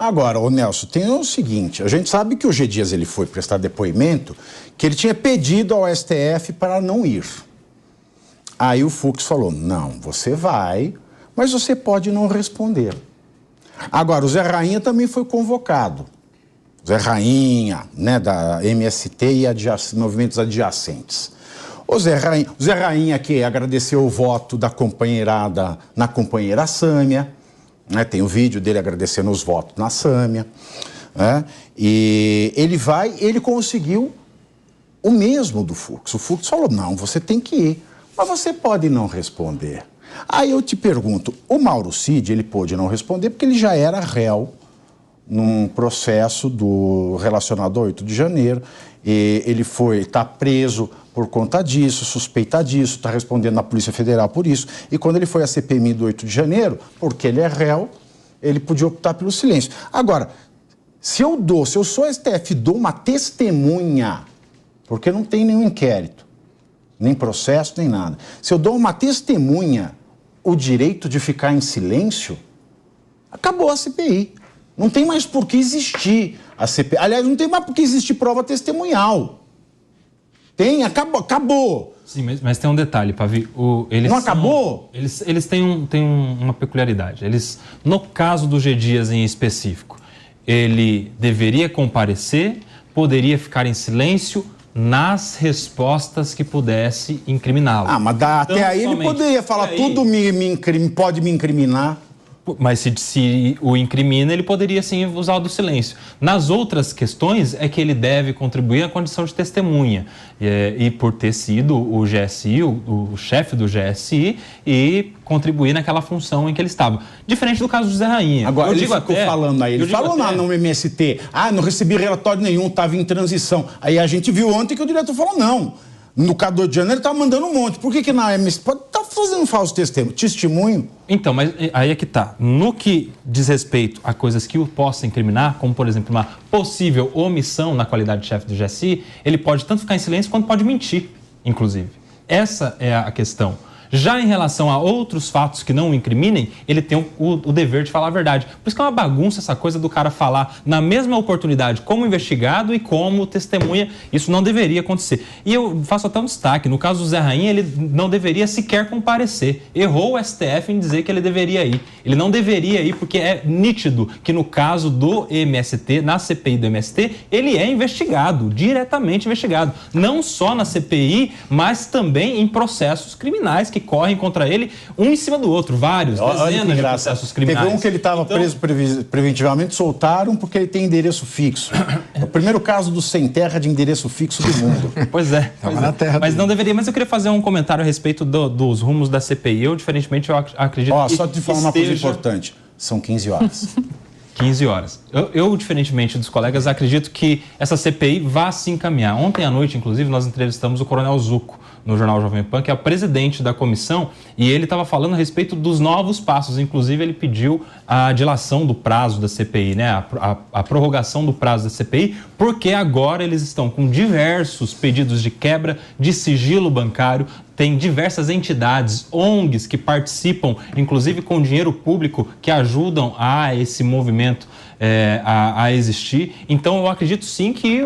Agora, ô Nelson, tem o seguinte, a gente sabe que o G. Dias ele foi prestar depoimento, que ele tinha pedido ao STF para não ir. Aí o Fux falou, não, você vai, mas você pode não responder. Agora, o Zé Rainha também foi convocado. Zé Rainha, né, da MST e movimentos adjacentes. O Zé Rainha que agradeceu o voto da companheirada na companheira Sâmia, né, tem o vídeo dele agradecendo os votos na Sâmia, né, e ele conseguiu o mesmo do Fux. O Fux falou, não, você tem que ir, mas você pode não responder. Aí eu te pergunto, o Mauro Cid, ele pôde não responder porque ele já era réu num processo relacionado ao 8 de janeiro, e ele está preso por conta disso, suspeita disso, está respondendo na Polícia Federal por isso, e quando ele foi à CPMI do 8 de janeiro, porque ele é réu, ele podia optar pelo silêncio. Agora, se eu sou STF, dou uma testemunha, porque não tem nenhum inquérito, nem processo, nem nada, se eu dou uma testemunha, o direito de ficar em silêncio, acabou a CPI. Não tem mais por que existir a CPI. Aliás, não tem mais por que existir prova testemunhal. Acabou. Sim, mas tem um detalhe, Pavi. Não acabou? Eles têm uma peculiaridade. No caso do G. Dias em específico, ele deveria comparecer, poderia ficar em silêncio nas respostas que pudesse incriminá-lo. Mas até aí ele poderia falar tudo pode me incriminar. Mas se o incrimina, ele poderia sim usar o do silêncio. Nas outras questões é que ele deve contribuir à condição de testemunha. E por ter sido o GSI, o chefe do GSI, e contribuir naquela função em que ele estava. Diferente do caso do Zé Rainha. Agora, ele ficou falando aí, ele falou no MST, não recebi relatório nenhum, estava em transição. Aí a gente viu ontem que o diretor falou, não. No caso do 8 de janeiro, ele estava mandando um monte. Por que na MST pode estar fazendo falso testemunho? Então, mas aí é que tá. No que diz respeito a coisas que o possa incriminar, como, por exemplo, uma possível omissão na qualidade de chefe do GSI, ele pode tanto ficar em silêncio quanto pode mentir, inclusive. Essa é a questão. Já em relação a outros fatos que não o incriminem, ele tem o dever de falar a verdade. Por isso que é uma bagunça essa coisa do cara falar na mesma oportunidade como investigado e como testemunha. Isso não deveria acontecer. E eu faço até um destaque. No caso do Zé Rainha, ele não deveria sequer comparecer. Errou o STF em dizer que ele deveria ir. Ele não deveria ir porque é nítido que no caso do MST, na CPI do MST, ele é investigado, diretamente investigado. Não só na CPI, mas também em processos criminais que correm contra ele, um em cima do outro, vários, dezenas de processos criminais. Teve um que ele estava preso preventivamente, soltaram porque ele tem endereço fixo. É o primeiro caso do sem terra de endereço fixo do mundo. Pois é. Mas não deveria. Mas eu queria fazer um comentário a respeito dos rumos da CPI. Eu, diferentemente, eu acredito que só te falar uma coisa importante. São 15 horas. 15 horas. Eu, diferentemente dos colegas, acredito que essa CPI vá se encaminhar. Ontem à noite, inclusive, nós entrevistamos o Coronel Zucco no Jornal Jovem Pan, que é o presidente da comissão, e ele estava falando a respeito dos novos passos. Inclusive, ele pediu a dilação do prazo da CPI, né? A prorrogação do prazo da CPI, porque agora eles estão com diversos pedidos de quebra de sigilo bancário. Tem diversas entidades, ONGs, que participam, inclusive com dinheiro público, que ajudam a esse movimento a existir. Então, eu acredito sim que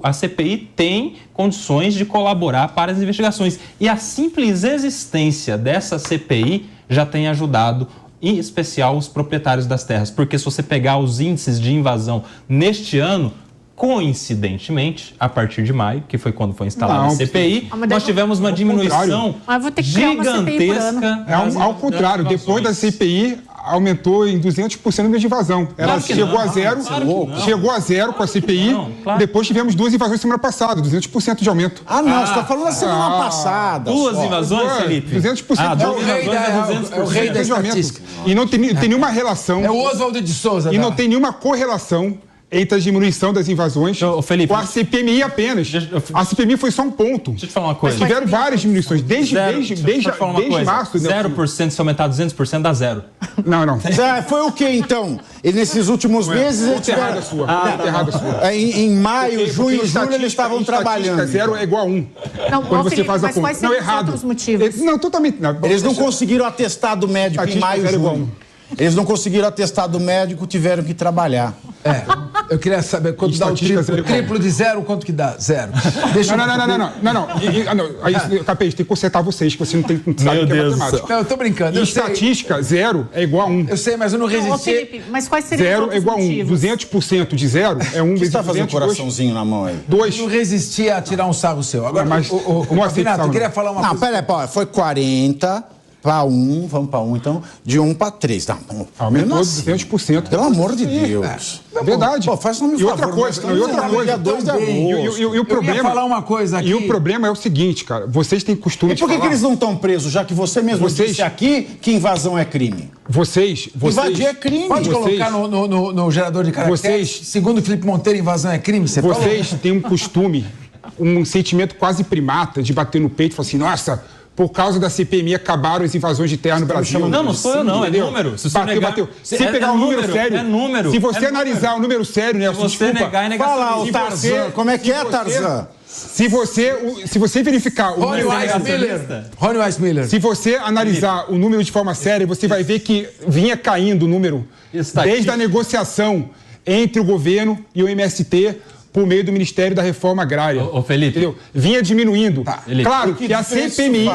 a CPI tem condições de colaborar para as investigações. E a simples existência dessa CPI já tem ajudado, em especial, os proprietários das terras. Porque se você pegar os índices de invasão neste ano, coincidentemente, a partir de maio, que foi quando foi instalada a CPI, nós tivemos uma diminuição gigantesca. Ao contrário, depois da CPI, aumentou em 200% o número de invasão. Ela chegou a zero, chegou a zero com a CPI, depois tivemos 2 invasões semana passada, 200% de aumento. Você está falando da semana passada. 2 invasões, Felipe? 200% é o rei da estatística. E não tem nenhuma relação. É o Oswaldo de Souza. E não tem nenhuma correlação entre a diminuição das invasões Felipe, com a CPMI apenas. A CPMI foi só um ponto. Deixa eu te falar uma coisa. Mas tiveram várias diminuições, desde março. 0% se aumentar 200% dá zero. Não. Foi o que então? E nesses últimos meses... Muito errada a sua. Em maio, junho, julho, eles estavam trabalhando. Zero é igual a 1. Não, quando você faz a conta. Quais são os outros motivos? Não, totalmente. Eles não conseguiram atestado médico em maio, junho. Eles não conseguiram atestado médico, tiveram que trabalhar. Eu queria saber quanto dá o triplo de zero, quanto que dá? Zero. Não. Aí, Capês, tem que consertar vocês, que você não tem sabe que é matemática. Não, eu tô brincando. Estatística, 0 é igual a 1. Eu sei, mas eu não resisti. Felipe, mas quais seriam os 0 é igual a 1. 200% de 0 é 1 vezes 200. Você tá fazendo um coraçãozinho na mão aí? 2. Eu não resisti a tirar um sarro seu. Agora, mas Pavinato, eu queria falar uma coisa. Não, peraí, foi 40 para 1, vamos para 1, então, de 1 para 3. Aumentou 200%. Pelo amor de Deus. É verdade. Pô, faz um favor. E outra coisa. E o problema. Eu ia falar uma coisa aqui. E o problema é o seguinte, cara. Vocês têm costume de falar... E por que eles não estão presos, já que você mesmo disse aqui que invasão é crime? Vocês... Invadir é crime. Pode colocar no gerador de caracteres. Segundo Felipe Monteiro, invasão é crime. Vocês têm um costume, um sentimento quase primata de bater no peito e falar assim, nossa... Por causa da CPMI, acabaram as invasões de terra no Brasil. Não sou eu, não. Entendeu? É número. Se você bateu. Se pegar um número sério... É número. Se você analisar o número sério, né? Se você negar, é negação. Fala, o Tarzan. Como é que é, Tarzan? Se você verificar o número... Rony Weissmiller. Se você analisar o número de forma séria, você vai ver que vinha caindo o número desde a negociação entre o governo e o MST... por meio do Ministério da Reforma Agrária. Ô Felipe. Entendeu? Vinha diminuindo. Claro que a CPMI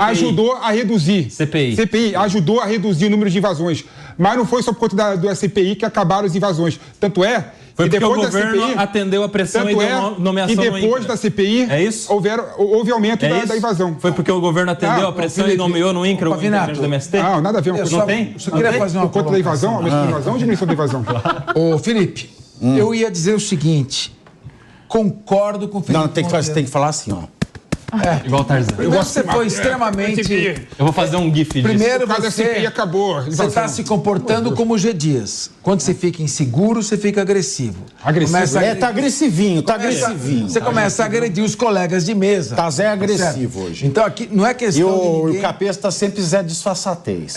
ajudou a reduzir. CPI ajudou a reduzir o número de invasões. Mas não foi só por conta da CPI que acabaram as invasões. Tanto é... Foi porque o governo atendeu a pressão e deu nomeação e depois da CPI houve aumento da invasão. Foi porque o governo atendeu a pressão e nomeou no INCRA o integrante do MST? Não, nada a ver. Não tem? Só queria fazer uma por conta da invasão, aumento da invasão ou diminuição da invasão? Ô, Felipe, eu ia dizer o seguinte, concordo com o Felipe. Não, você tem que falar assim, ó. Igual o Tarzan. Primeiro você foi extremamente... Eu vou fazer um gif disso. Primeiro CPI acabou. Você está se comportando como G. Dias. Quando você fica inseguro, você fica agressivo. Tá agressivinho, tá agressivinho. Você começa a agredir os colegas de mesa. Tá Zé agressivo hoje. Então aqui não é questão de ninguém... E o Capês tá sempre Zé disfarçatez.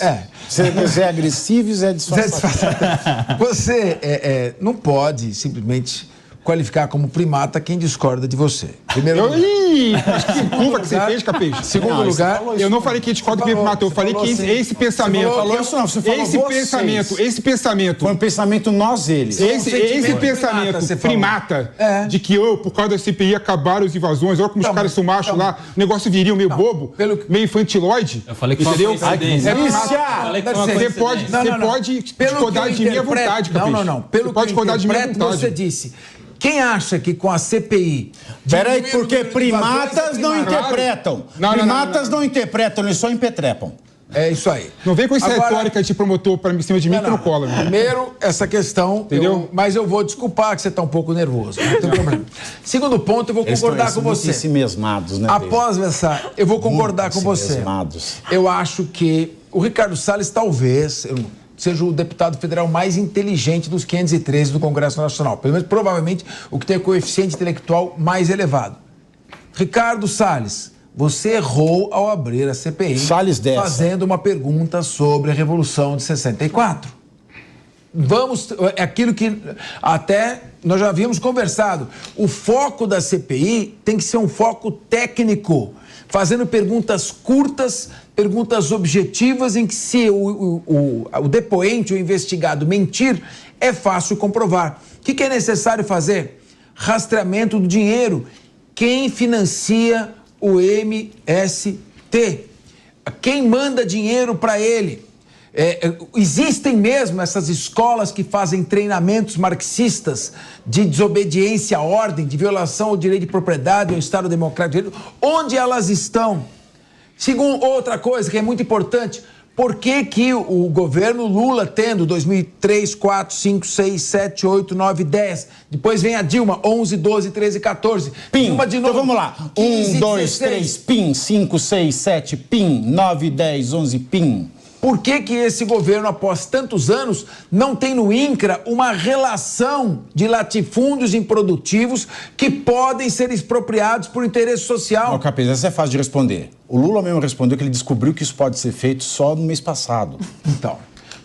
Zé agressivo e Zé disfarçatez. Você não pode simplesmente... qualificar como primata quem discorda de você. Primeiro lugar. Mas que curva que você fez, Capês? Segundo lugar... Eu não falei que discorda do primata, eu falei que esse pensamento... Esse pensamento... Foi um pensamento nós, eles. Esse pensamento primata de que por causa da CPI acabaram as invasões, olha como os caras são machos lá, negócio viril, meio bobo, meio infantilóide. Eu falei que foi uma coincidência. Você pode discordar de mim à vontade, Capês. Não. Pelo que eu interpreto, você disse... Quem acha que com a CPI... Peraí, porque primatas não interpretam. Primatas não interpretam, eles só impetrepam. É isso aí. Não vem com essa retórica de promotor para cima de mim que não cola. Primeiro, essa questão... Entendeu? Mas eu vou desculpar que você está um pouco nervoso. Não tem problema. Segundo ponto, eu vou concordar com você. Eles estão mesmados, né? Após essa, eu vou concordar com você. Eu acho que o Ricardo Salles talvez... seja o deputado federal mais inteligente dos 513 do Congresso Nacional. Pelo menos, provavelmente, o que tem o coeficiente intelectual mais elevado. Ricardo Salles, você errou ao abrir a CPI fazendo uma pergunta sobre a Revolução de 64. É aquilo que até nós já havíamos conversado. O foco da CPI tem que ser um foco técnico, fazendo perguntas curtas, perguntas objetivas, em que se o depoente, o investigado, mentir, é fácil comprovar. O que é necessário fazer? Rastreamento do dinheiro. Quem financia o MST? Quem manda dinheiro para ele? Existem mesmo essas escolas que fazem treinamentos marxistas de desobediência à ordem, de violação ao direito de propriedade, ao Estado Democrático. Onde elas estão? Segundo, outra coisa que é muito importante, por que o governo Lula tendo 2003, 4, 5, 6, 7, 8, 9, 10, depois vem a Dilma, 11, 12, 13, 14. PIN, Dilma de novo, então vamos lá. 1, 2, 3, PIN, 5, 6, 7, PIN, 9, 10, 11, PIN. Por que esse governo, após tantos anos, não tem no INCRA uma relação de latifúndios improdutivos que podem ser expropriados por interesse social? Não, Capês, essa é fácil de responder. O Lula mesmo respondeu que ele descobriu que isso pode ser feito só no mês passado. Então,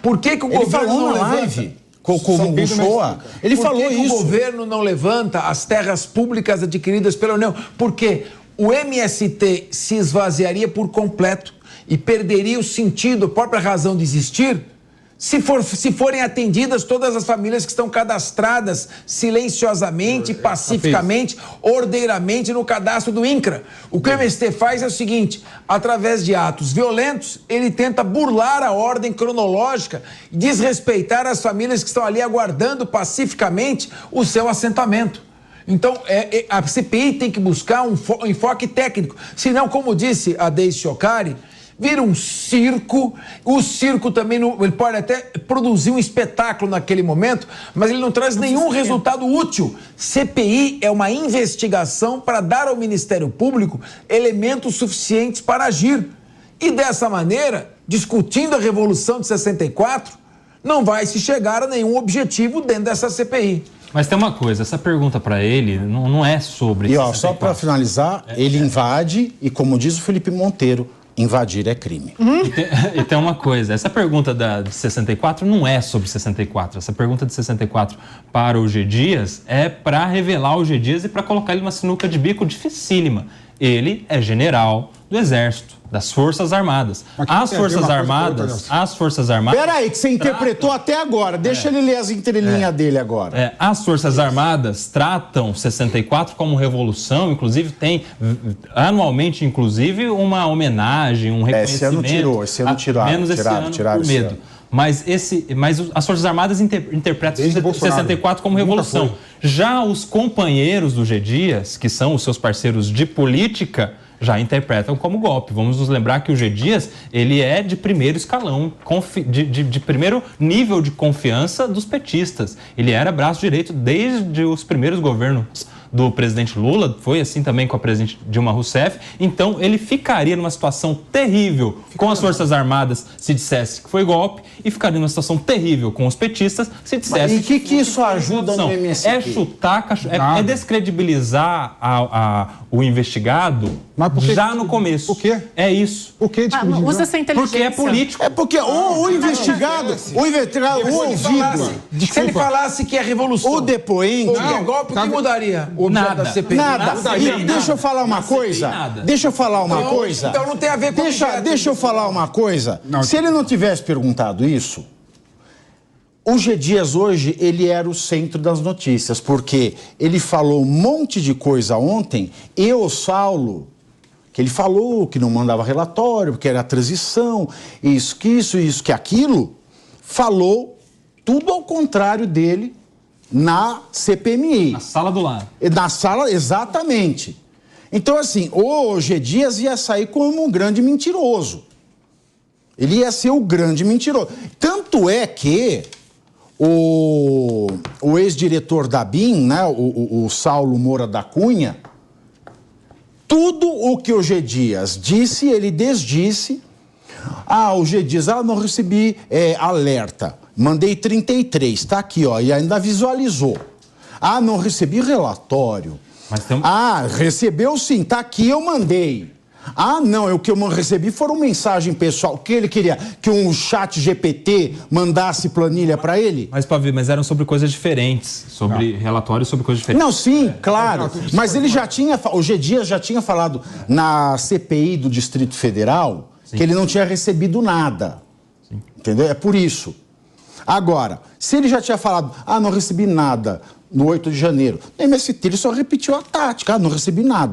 por que o governo não levanta? Como Uchoa, ele falou isso. Por que o governo não levanta as terras públicas adquiridas pela União? Porque o MST se esvaziaria por completo. e perderia o sentido, a própria razão de existir, se forem atendidas todas as famílias que estão cadastradas silenciosamente, pacificamente, ordeiramente no cadastro do INCRA. O que o MST faz é o seguinte: através de atos violentos, ele tenta burlar a ordem cronológica e desrespeitar as famílias que estão ali aguardando pacificamente o seu assentamento. Então, a CPI tem que buscar um enfoque técnico. Senão, como disse a Deise Chocari, vira um circo. O circo também ele pode até produzir um espetáculo naquele momento, mas ele não traz nenhum resultado útil. CPI é uma investigação para dar ao Ministério Público elementos suficientes para agir. E dessa maneira, discutindo a Revolução de 64, não vai se chegar a nenhum objetivo dentro dessa CPI. Mas tem uma coisa, essa pergunta para ele não é sobre... E ó, só para finalizar, ele invade e, como diz o Felipe Monteiro, invadir é crime. E tem uma coisa, essa pergunta de 64 não é sobre 64. Essa pergunta de 64 para o G. Dias é para revelar o G. Dias e para colocar ele numa sinuca de bico dificílima. Ele é general do Exército, das Forças Armadas. As Forças Armadas... Peraí, que você interpretou até agora. Deixa ele ler as entrelinhas dele agora. As Forças Armadas tratam 64 como revolução, inclusive tem anualmente, inclusive, uma homenagem, um reconhecimento. Esse ano tiraram. Menos esse ano por medo. Mas as Forças Armadas interpretam 64 como revolução. Já os companheiros do G. Dias, que são os seus parceiros de política, já interpretam como golpe. Vamos nos lembrar que o G. Dias, ele é de primeiro escalão, de primeiro nível de confiança dos petistas. Ele era braço direito desde os primeiros governos do presidente Lula, foi assim também com a presidente Dilma Rousseff. Então, ele ficaria numa situação terrível com as Forças Armadas se dissesse que foi golpe, e ficaria numa situação terrível com os petistas se dissesse... Mas e que isso ajuda no MST? É chutar, é descredibilizar o investigado já no começo. Por quê? É isso. Por que usa essa inteligência. Porque é político. É porque o investigado, o ouvido... Se ele falasse que é revolução, o depoente... ou que é golpe, o que mudaria? O objeto da CPI? Nada. Deixa eu falar uma coisa. Deixa eu falar uma coisa. Então não tem a ver com Deixa eu falar uma coisa. Se ele não tivesse perguntado isso, o G. Dias hoje, ele era o centro das notícias, porque ele falou um monte de coisa ontem, e o Saulo, que ele falou que não mandava relatório, porque era a transição, isso, que aquilo, falou tudo ao contrário dele na CPMI. Na sala do lado. Na sala, exatamente. Então, assim, o G. Dias ia sair como um grande mentiroso. Ele ia ser o grande mentiroso. Tanto é que o ex-diretor da BIM, né, o Saulo Moura da Cunha, tudo o que o G. Dias disse, ele desdisse. O G. Dias, não recebi alerta. Mandei 33, tá aqui, ó, e ainda visualizou. Não recebi relatório. Mas tem... recebeu sim, tá aqui, eu mandei. Não, o que eu recebi foram mensagem pessoal. O que ele queria? Que um chat GPT mandasse planilha para ele? Mas eram sobre coisas diferentes. Sobre relatórios sobre coisas diferentes. Não, sim, claro. Mas ele já tinha... O G. Dias já tinha falado na CPI do Distrito Federal que ele não tinha recebido nada. Sim. Entendeu? É por isso. Agora, se ele já tinha falado, não recebi nada no 8 de janeiro, no MST ele só repetiu a tática, não recebi nada.